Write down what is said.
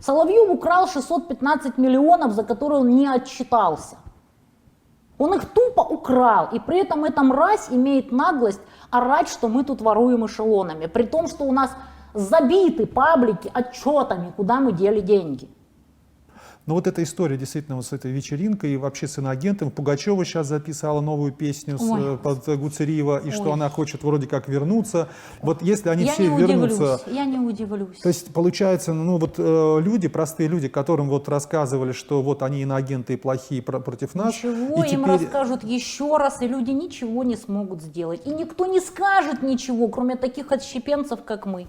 Соловьев украл 615 миллионов, за которые он не отчитался. Он их тупо украл, и при этом эта мразь имеет наглость орать, что мы тут воруем эшелонами, при том, что у нас забиты паблики отчетами, куда мы дели деньги. Но вот эта история действительно вот с этой вечеринкой и вообще с иноагентом. Пугачева сейчас записала новую песню под Гуцериева, и что она хочет вроде как вернуться. Вот если они все вернутся... Я не удивлюсь. То есть получается, ну вот люди, простые люди, которым вот рассказывали, что вот они иноагенты и плохие против нас. Ничего, и им теперь... расскажут еще раз, и люди ничего не смогут сделать. И никто не скажет ничего, кроме таких отщепенцев, как мы.